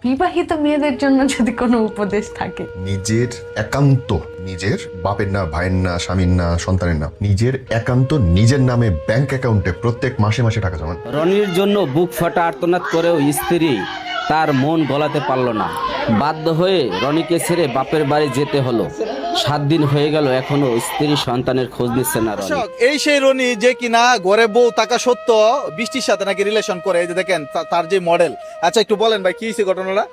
বিবাহিত মেয়েদের জন্য যদি কোনো উপদেশ থাকে, নিজের একান্ত, নিজের বাপের না, ভাইয়ের না, স্বামীর না, সন্তানের না, নিজের একান্ত নিজের নামে ব্যাংক অ্যাকাউন্টে প্রত্যেক মাসে মাসে টাকা জমান। রনির জন্য বুক ফাটা আর্তনাদ করেও স্ত্রী তার মন গলাতে পারল না। বাধ্য হয়ে রনিকে ছেড়ে বাপের বাড়ি যেতে হলো। 7 দিন হয়ে গেল, এখনো স্ত্রী সন্তানের খোঁজ নিচ্ছে না রনি। এই সেই রনি যে কিনা ঘরে বউ থাকা সত্ত্বেও বৃষ্টির সাথে নাকি রিলেশন করে। এই যে দেখেন তার যে মডেল। আচ্ছা একটু বলেন ভাই কি হয়েছে ঘটনাটা?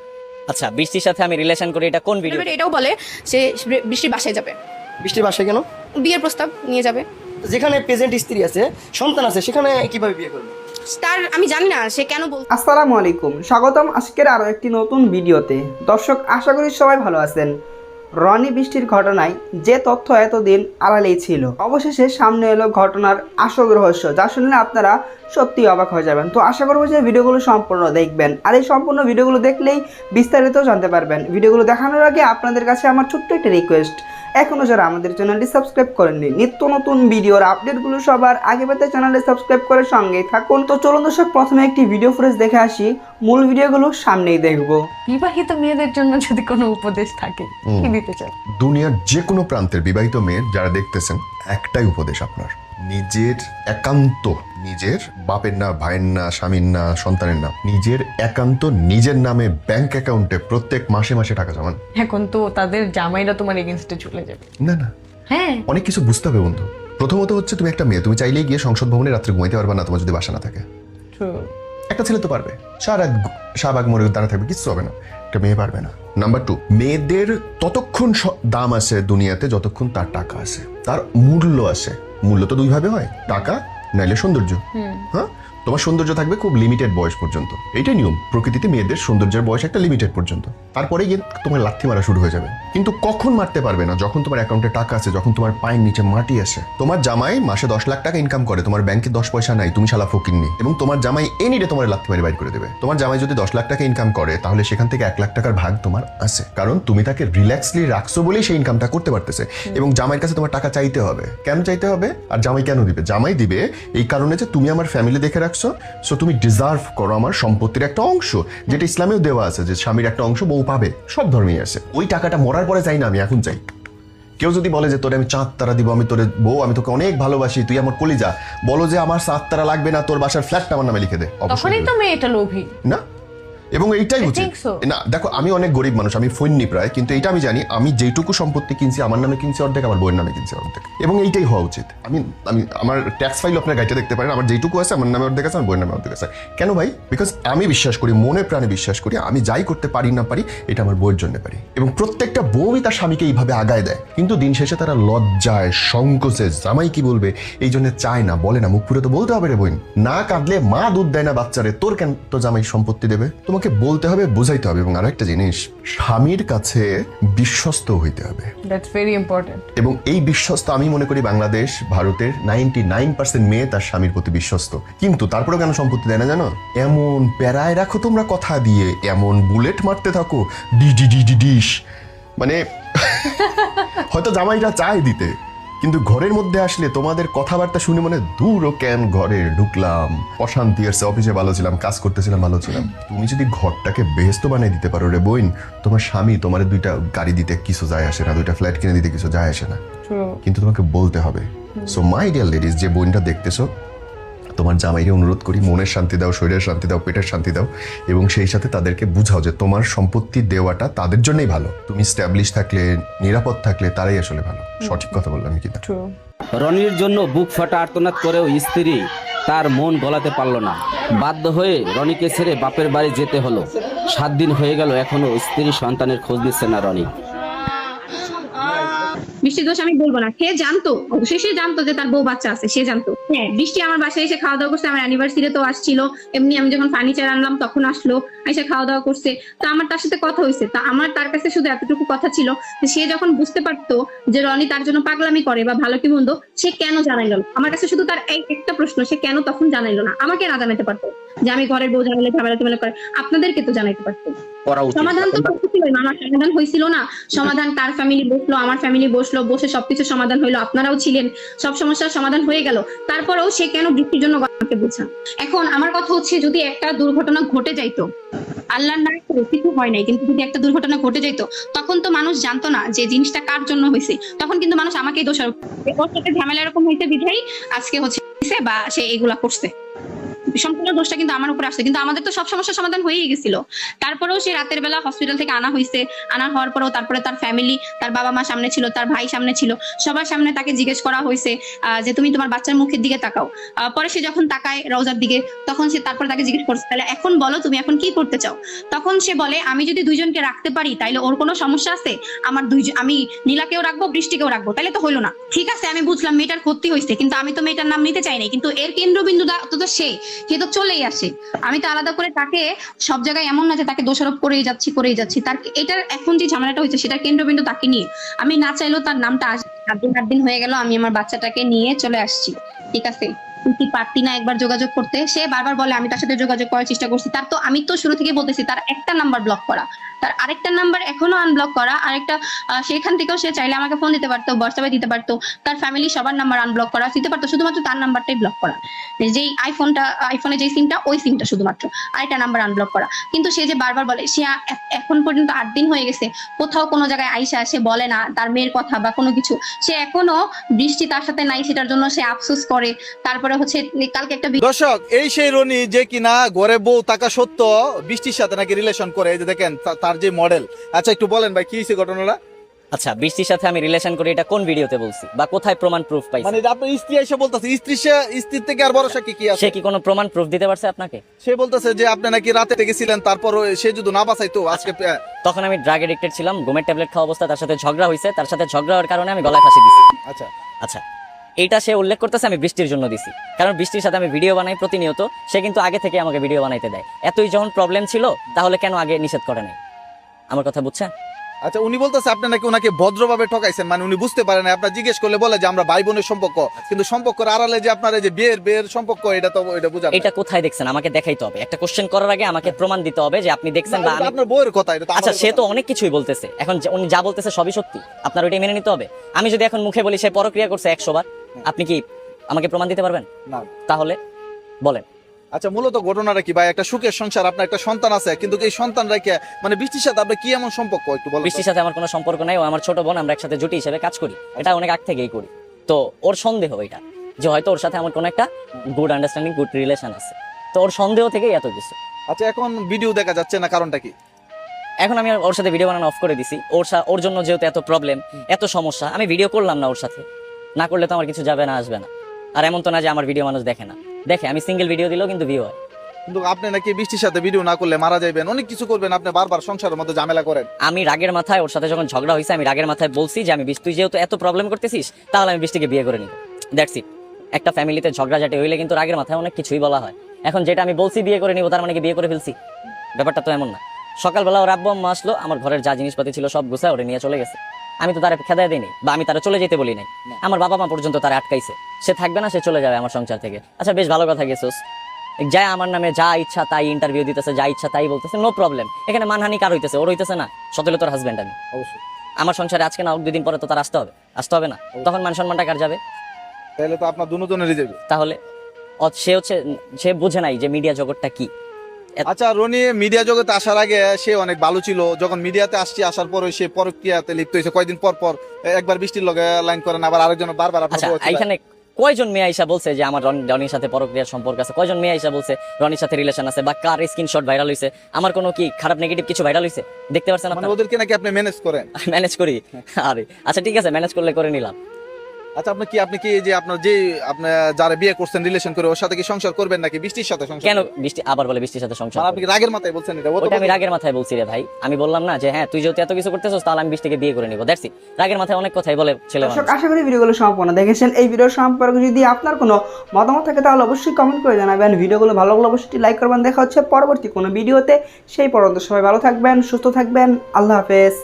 আচ্ছা, বৃষ্টির সাথে আমি রিলেশন করি, এটা কোন ভিডিও? এটাও বলে সে বৃষ্টির বাসায় যাবে, বৃষ্টির বাসায় কেন? বিয়ের প্রস্তাব নিয়ে যাবে। যেখানে প্রেজেন্ট স্ত্রী আছে, সন্তান আছে, সেখানে কিভাবে বিয়ে করবে? তার আমি জানি না সে কেন বল। আসসালামু আলাইকুম, স্বাগতম আজকের আরও একটি নতুন ভিডিওতে। দর্শক, আশা করি সবাই ভালো আছেন। রনি বৃষ্টির ঘটনায় যে তথ্য এতদিন আড়ালেই ছিল, অবশেষে সামনে এলো ঘটনার আসল রহস্য, যা শুনলে আপনারা সত্যি অবাক হয়ে যাবেন। তো আশা করবো যে ভিডিওগুলো সম্পূর্ণ দেখবেন, আর এই সম্পূর্ণ ভিডিওগুলো দেখলেই বিস্তারিত জানতে পারবেন। ভিডিওগুলো দেখানোর আগে আপনাদের কাছে আমার ছোট্ট একটা রিকোয়েস্ট, এখনও যারা আমাদের চ্যানেলটি সাবস্ক্রাইব করেননি, নিত্য নতুন ভিডিওর আপডেটগুলো সবার আগে পেতে চ্যানেলটি সাবস্ক্রাইব করে সঙ্গেই থাকুন। তো চলুন দর্শক, প্রথমে একটি ভিডিও ফুটেজ দেখে আসি, মূল ভিডিওগুলো সামনেই দেখবো। বিবাহিত মেয়েদের জন্য যদি কোনো উপদেশ থাকে, কি দিতে চান? দুনিয়ার যে কোনো প্রান্তের বিবাহিত মেয়ে যারা দেখতেছেন, একটাই উপদেশ আপনার, নিজের একান্ত, নিজের বাপের না, ভাইয়ের না, স্বামীর না, সন্তানের না, নিজের একান্ত নিজের নামে ব্যাংক অ্যাকাউন্টে প্রত্যেক মাসে মাসে টাকা জমান। এখন তো তাদের জামাইরা তোমার এগেনস্টে চলে যাবে। না না, হ্যাঁ, অনেক কিছু বুঝতে হবে বন্ধু। প্রথমত হচ্ছে তুমি একটা মেয়ে, তুমি চাইলেই গিয়ে সংসদ ভবনে রাত্রে ঘুমাইতে পারবে না তোমার যদি বাসা না থাকে। একটা ছেলে তো পারবে, শাহবাগ মরে দাঁড়া থাকবে, কিচ্ছু হবে না। একটা মেয়ে পারবে না। নাম্বার 2, মেয়েদের ততক্ষণ দাম আছে দুনিয়াতে যতক্ষণ তার টাকা আছে, তার মূল্য আছে। মূল্য তো দুই ভাবে হয়, টাকা নাইলে সৌন্দর্য। হ্যাঁ, তোমার সৌন্দর্য থাকবে খুব লিমিটেড বয়স পর্যন্ত, এইটাই নিয়ম। প্রকৃতিতে মেয়েদের সৌন্দর্যের বয়স একটা লিমিটেড পর্যন্ত, তারপরে গিয়ে তোমার লাথি মারা শুরু হয়ে যাবে। কিন্তু কখন মারতে পারবে না? যখন তোমার অ্যাকাউন্টে টাকা আছে, যখন তোমার পায়ের নিচে মাটি আসে। তোমার জামাই মাসে 10 লাখ টাকা ইনকাম করে, তোমার ব্যাংকে 10 পয়সা নাই, তুমি শালা ফকিন্নি, এবং তোমার জামাই এনিডে তোমার লাথি মারি বাইর করে দেবে। তোমার জামাই যদি 10 লাখ টাকা ইনকাম করে, তাহলে সেখান থেকে 1 লাখ টাকার ভাগ তোমার আছে, কারণ তুমি তাকে রিল্যাক্সলি রাখছো বলেই সেই ইনকামটা করতে পারতেছে। এবং জামাইয়ের কাছে তোমার টাকা চাইতে হবে। কেন চাইতে হবে? আর জামাই কেন দিবে? জামাই দিবে এই কারণে যে তুমি আমার ফ্যামিলি দেখে রাখছো, সো তুমি ডিজার্ভ করো আমার সম্পত্তির একটা অংশ, যেটা ইসলামেও দেওয়া আছে যে স্বামীর একটা অংশ বউ পাবে, সব ধর্মেই আছে। ওই টাকাটা মরার পরে চাই না, আমি এখন চাই। কেউ যদি বলে যে তোরে আমি 4 তারা দিব, আমি তোরে বউ, আমি তোকে অনেক ভালোবাসি, তুই আমার কলিজা, বলো যে আমার 7 তারা লাগবে না, তোর বাসার ফ্ল্যাটটা আমার নামে লিখে দে, তখনই তো মেয়েটা লোভী না? এবং এইটাই উচিত না। দেখো, আমি অনেক গরিব মানুষ, আমি ফৈন্নি প্রায়, কিন্তু এইটা আমি জানি, আমি যেইটুকু সম্পত্তি কিনছি আমার নামে কিনছি অর্ধেক, আমার বইয়ের নামে কিনছি অর্ধেক, এবং এইটাই হওয়া উচিত। আমি আমি আমার ট্যাক্স ফাইল আপনার গাইতে দেখতে পারেন, আমার যেইটুকু আছে আমার নামে অর্ধেক আছে, আমার বইয়ের নামে অর্ধেক আছে। কেন ভাই? বিকজ আমি বিশ্বাস করি, মনে প্রাণে বিশ্বাস করি, আমি যাই করতে পারি না পারি, এটা আমার বউয়ের জন্য পারি। এবং প্রত্যেকটা বউই তার স্বামীকে এইভাবে আগায় দেয়, কিন্তু দিন শেষে তারা লজ্জায়, সংকোচে, জামাই কি বলবে এই জন্য চায় না, বলে না। মুখ পুরো তো বলতে হবে রে বোন, না কাঁদলে মা দুধ দেয় না বাচ্চারে, তোর কেন তো জামাই সম্পত্তি দেবে? তোমাকে বলতে হবে, বুঝাইতে হবে। এবং আরো একটা জিনিস, স্বামীর কাছে বিশ্বস্ত হইতে হবে। That's very important. এবং এই বিশ্বস্ত, আমি মনে করি বাংলাদেশ, ভারতের 99% মেয়ে তার স্বামীর প্রতি বিশ্বস্ত, কিন্তু তারপরেও কেন সম্পত্তি দেয় না জানো? এমন প্যারায় রাখো তোমরা কথা দিয়ে, এমন বুলেট মারতে থাকো, ডিশ, মানে হয়তো জামাইটা চায় দিতে, কিন্তু ঘরের মধ্যে আসলে তোমাদের কথাবার্তা শুনে মনে দূরও কেন ঘরে ঢুকলাম, অশান্তি আসছে, অফিসে ভালো ছিলাম, কাজ করতেছিলাম, ভালো ছিলাম। তুমি যদি ঘরটাকে বেহেস্ত বানিয়ে দিতে পারো রে বোন, তোমার স্বামী তোমার 2টা গাড়ি দিতে কিছু যায় আসে না, 2টা ফ্ল্যাট কিনে দিতে কিছু যায় আসে না, কিন্তু তোমাকে বলতে হবে। সো মাই ডিয়ার লেডিস, যে বোনটা দেখতেছো, তোমার জামাইকে অনুরোধ করি, মনের শান্তি দাও, শরীরের শান্তি দাও, পেটের শান্তি দাও, এবং সেই সাথে তাদেরকে বুঝাও যে তোমার সম্পত্তি দেওয়াটা তাদের জন্যই ভালো। তুমি স্ট্যাবলিশ থাকলে, নিরাপদ থাকলে, তারাই আসলে ভালো। সঠিক কথা বললাম কি? রনির জন্য বুক ফাটা আর্তনাদ করেও স্ত্রী তার মন গলাতে পারল না। বাধ্য হয়ে রনিকে ছেড়ে বাপের বাড়ি যেতে হলো। 7 দিন হয়ে গেল, এখনো স্ত্রী সন্তানের খোঁজ নিচ্ছে না রনি। বৃষ্টির দোষ আমি বলবো না, সে জানতো, অবশ্যই সে জানতো যে তার বউ বাচ্চা আছে, সে জানতো। হ্যাঁ, বৃষ্টি আমার বাসায় এসে খাওয়া দাওয়া করছে, আমার অ্যানিভার্সারি তো আসছিল, এমনি আমি যখন ফার্নিচার আনলাম তখন আসলো, এসে খাওয়া দাওয়া করছে। তো আমার তার সাথে কথা হয়েছে, তা আমার তার কাছে শুধু এতটুকু কথা ছিল যে সে যখন বুঝতে পারতো যে রনি তার জন্য পাগলামি করে বা ভালো কি মন্দ, সে কেন জানাইলো না? আমার কাছে শুধু তার একটা প্রশ্ন, সে কেন তখন জানাইলো না? আমাকে না জানাইতে পারতো। যে আমি ঘরের বউ ঝামেলা করে, আপনাদেরকে তো জানাইতে পারতো। করা উচিত। সমাধান তো করতেছিল, আমার সমাধান হয়েছিল না? সমাধান তার ফ্যামিলি বসলো, আমার ফ্যামিলি বসলো, বসে সবকিছু সমাধান হইলো, আপনারাও ছিলেন, সব সমস্যার সমাধান হয়ে গেল। তারপরেও সে কেন বৃষ্টির জন্য আমাকে বোঝান? এখন আমার কথা হচ্ছে, যদি একটা দুর্ঘটনা ঘটে যাইতো, আল্লাহর না করে কিছু হয় নাই, কিন্তু যদি একটা দুর্ঘটনা ঘটে যাইতো, তখন তো মানুষ জানতো না যে জিনিসটা কার জন্য হয়েছে। তখন কিন্তু মানুষ আমাকেই দোষারোপ করবে, ওর সাথে ঝামেলা এরকম হইতে বিধাই আজকে হচ্ছে বা সে এগুলা করছে। সম্পূর্ণ দোষটা কিন্তু আমার উপরে আসছে, কিন্তু আমাদের তো সব সমস্যার সমাধান হয়েই গেছিল। তারপরেও সে রাতের বেলা হসপিটাল থেকে আনা হয়েছে, আনা হওয়ার পরেও তারপরে তার ফ্যামিলি, তার বাবা মা সামনে ছিল, তার ভাই সামনে ছিল, সবার সামনে তাকে জিজ্ঞেস করা হয়েছে যে তুমি তোমার বাচ্চার মুখের দিকে তাকাও। পরে সে যখন তাকায় রওজার দিকে, তখন সে তারপরে তাকে জিজ্ঞেস করছে, তাহলে এখন বলো তুমি এখন কি করতে চাও? তখন সে বলে, আমি যদি দুইজনকে রাখতে পারি তাইলে ওর কোনো সমস্যা আছে? আমি নীলাকেও রাখবো, বৃষ্টিকেও রাখবো, তাহলে তো হইলো না। ঠিক আছে, আমি বুঝলাম মেয়েটার ক্ষতি হয়েছে, কিন্তু আমি তো মেয়েটার নাম নিতে চাই নাই, কিন্তু এর কেন্দ্রবিন্দু তো সে তো চলেই আসে। আমি তো আলাদা করে তাকে সব জায়গায় এমন না যে তাকে দোষারোপ করেই যাচ্ছি। তার এটার এখন যে ঝামেলাটা হয়েছে সেটার কেন্দ্রবিন্দু তাকে নিয়ে। আমি না চাইলেও তার নামটা আসে। 8 দিন হয়ে গেল আমি আমার বাচ্চাটাকে নিয়ে চলে আসছি, ঠিক আছে? তুই পারতি না একবার যোগাযোগ করতে? সে বারবার বলে আমি তার সাথে যোগাযোগ করার চেষ্টা করছি। আমি তো শুরু থেকে বলতেছি তার একটা নাম্বার ব্লক করা, তার আরেকটা নাম্বার এখনো আনব্লক করা, আরেকটা সেখান থেকেও সে চাইলে আমাকে ফোন দিতে পারতো, হোয়াটসঅ্যাপে দিতে পারতো, তার ফ্যামিলি সবার নাম্বার আনব্লক করা দিতে পারতো, শুধুমাত্র তার নাম্বারটাই ব্লক করা। যেই আইফোনে যে সিমটা, ওই সিমটা শুধুমাত্র, আরেকটা নাম্বার আনব্লক করা। কিন্তু সে যে বারবার বলে, সে এখন পর্যন্ত 8 দিন হয়ে গেছে, কোথাও কোনো জায়গায় আইসা সে বলে না তার মেয়ের কথা বা কোনো কিছু। সে এখনো বৃষ্টি তার সাথে নাই, সেটার জন্য সে আফসোস করে। তারপরে হচ্ছে কালকে একটা দর্শক, এই সেই রনি যে কিনা ঘরে বউ থাকা সত্ত্বেও বৃষ্টির সাথে নাকি রিলেশন করে, এই যে দেখেন তার যে মডেল। আচ্ছা একটু বলেন ভাই, কি হয়েছে ঘটনাটা? আচ্ছা, বৃষ্টির সাথে আমি রিলেশন করি এটা কোন ভিডিওতে বলছি বা কোথায় প্রমাণ প্রুফ পাইছি? মানে আপনার স্ত্রী এসে বলতেছে, স্ত্রীর থেকে আর ভরসা কি আছে? সে কি কোনো প্রমাণ প্রুফ দিতে পারছে আপনাকে? সে বলতেছে যে আপনি নাকি রাতে গেছিলেন, তারপর সে যদি না বাঁচাইতো আজকে। তখন আমি ড্রাগ এডিক্টেড ছিলাম, ঘুমের ট্যাবলেট খাওয়া অবস্থা, তার সাথে ঝগড়া হয়েছে, তার সাথে ঝগড়া হওয়ার কারণে আমি গলায় ফাঁসি দিছি। আচ্ছা আচ্ছা, এইটা সে উল্লেখ করতেছে আমি বৃষ্টির জন্য দিছি, কারণ বৃষ্টির সাথে আমি ভিডিও বানাই প্রতিনিয়ত। সে কিন্তু আগে থেকে আমাকে ভিডিও বানাইতে দেয়। এতই যখন প্রবলেম ছিল, তাহলে কেন আগে নিষেধ করে নাই? আমার কথা বুঝছেন? আচ্ছা, উনি বলতেছে আপনি নাকি ওনাকে ভদ্রভাবে ঠকাইছেন, মানে উনি বুঝতে পারেন না। আপনার জিজ্ঞেস করলে বলে যে আমরা ভাই বোনের সম্পর্ক, কিন্তু সম্পর্কের আড়ালে যে আপনার এই যে বিয়ের সম্পর্ক, এটা তো এটা বুঝা। এটা কোথায় দেখছেন? আমাকে দেখাইতে হবে। একটা কোশ্চেন করার আগে আমাকে প্রমাণ দিতে হবে যে আপনি দেখছেন বা আমি। আপনার বউয়ের কথা এটা। আচ্ছা, সে তো অনেক কিছুই বলতেছে, এখন উনি যা বলতেছে সবই সত্যি, আপনার ওইটাই মেনে নিতে হবে। আমি যদি এখন মুখে বলি সে পরক্রিয়া করছে 100 বার, আপনি কি আমাকে প্রমাণ দিতে পারবেন? না। তাহলে বলেন। আচ্ছা, মূলত ঘটনাটা কি ভাই? একটা সুখের সংসার, আপনার একটা সন্তান আছে, কিন্তু এই সন্তান রেখে মানে বৃষ্টির সাথে আপনার কি এমন সম্পর্ক একটু বলেন। বৃষ্টির সাথে আমার কোনো সম্পর্ক নাই, ও আমার ছোট বোন, আমরা একসাথে জুটি হিসেবে কাজ করি, এটা অনেক আগ থেকেই করি। তো ওর সন্দেহ এটা যে হয়তো ওর সাথে আমার কোনো একটা গুড আন্ডারস্ট্যান্ডিং, গুড রিলেশন আছে, তো ওর সন্দেহ থেকেই এত কিছু। আচ্ছা, এখন ভিডিও দেখা যাচ্ছে না, কারণটা কি? এখন আমি ওর সাথে ভিডিও বানানো অফ করে দিছি। ওর জন্য যেহেতু এত প্রবলেম, এত সমস্যা, আমি ভিডিও করলাম না ওর সাথে। না করলে তো আমার কিছু যাবে না, আসবে না। আর এমন তো না যে আমার ভিডিও মানুষ দেখে না, দেখে। আমি সিঙ্গেল ভিডিও দিলেও কিন্তু ভিউ হয়। কিন্তু আপনি নাকি বৃষ্টির সাথে ভিডিও না করলে মারা যাবেন, অনেক কিছু করবেন, আপনি বারবার সংসারের মধ্যে ঝামেলা করেন। আমি রাগের মাথায় ওর সাথে যখন ঝগড়া হয়েছে, আমি রাগের মাথায় বলছি যে আমি তুই যেহেতু এত প্রবলেম করতেছিস, তাহলে আমি বৃষ্টিকে বিয়ে করে নিব। That's it. একটা ফ্যামিলিতে ঝগড়াঝাটি হইলে কিন্তু রাগের মাথায় অনেক কিছুই বলা হয়। এখন যেটা আমি বলছি বিয়ে করে নিব, তার মানে কি বিয়ে করে ফেলছি? ব্যাপারটা তো এমন না। সকালবেলা ওর আব্বু আম্মা আসলো, আমার ঘরের যা জিনিসপাতি ছিল সব গুছায় ওরে নিয়ে চলে গেছে। আমি তো তারা খেদায় দিইনি বা আমি তারা চলে যেতে বলি নাই। আমার বাবা মা পর্যন্ত তারা আটকাইছে, সে থাকবে না, সে চলে যাবে আমার সংসার থেকে। আচ্ছা, বেশ ভালো কথা গেছোস, যা আমার নামে যা ইচ্ছা তাই ইন্টারভিউ দিতেছে, যা ইচ্ছা তাই বলতেছে, নো প্রবলেম। এখানে মানহানি কার হইতেছে? ওর হইতেছে না? সতেলে তোর হাজবেন্ড আমি। অবশ্যই আমার সংসারে আজকে না হোক 2 দিন পরে তো তার আসতে হবে না? তখন মান সম্মানটা কার যাবে? তাহলে তো আপনার দুজনেরই যাবে। তাহলে সে বুঝে নাই যে মিডিয়া জগৎটা কি। আচ্ছা, রনি মিডিয়া জগতে আসার আগে সে অনেক ভালো ছিল, যখন মিডিয়াতে আসার পরে সে পরক্রিয়াতে লিপ্ত হয়েছে। কয়দিন পর একবার বৃষ্টির লগে লাইন করেন, আবার আরেকজন বারবার। আচ্ছা, এখানে কয়জন মেয়ে আইসা বলছে যে আমার রনির সাথে পরক্রিয়ার সম্পর্ক আছে? কয়জন মেয়ে আইসা বলছে রনির সাথে রিলেশন আছে? বা কার স্ক্রিনশট ভাইরাল হইছে? আমার কোনো কি খারাপ নেগেটিভ কিছু ভাইরাল হইছে? দেখতে পারছেন মানে আপনারা? ওদেরকে নাকি আপনি ম্যানেজ করেন? ম্যানেজ করি? আরে আচ্ছা, ঠিক আছে, ম্যানেজ করলে করে নিলাম। আচ্ছা, আপনি কি যে আপনার যারা বিয়ে করছেন রিলেশন করে, ওর সাথে কি সংসার করবেন নাকি বৃষ্টির সাথে সংসার? কেন বৃষ্টি আবার বলে বৃষ্টির সাথে সংসার? মানে আপনি কি রাগের মাথায় বলছেন এটা? ওটা আমি রাগের মাথায় বলছি রে ভাই। আমি বললাম না যে হ্যাঁ তুই যেহেতু এত কিছু করতেছিস, তাহলে আমি বৃষ্টিকে বিয়ে করে নিব। That's it. রাগের মাথায় অনেক কথাই বলে ছেলে মানুষ। দর্শক, আশা করি ভিডিওগুলো সম্পূর্ণ দেখেছেন। এই ভিডিও সম্পর্কে যদি আপনার কোনো মতামত থাকে তাহলে অবশ্যই কমেন্ট করে জানাবেন। ভিডিওগুলো ভালো লাগলে অবশ্যই লাইক করবেন। দেখা হচ্ছে পরবর্তী কোনো ভিডিওতে। সেই পর্যন্ত সবাই ভালো থাকবেন, সুস্থ থাকবেন। আল্লাহ হাফেজ।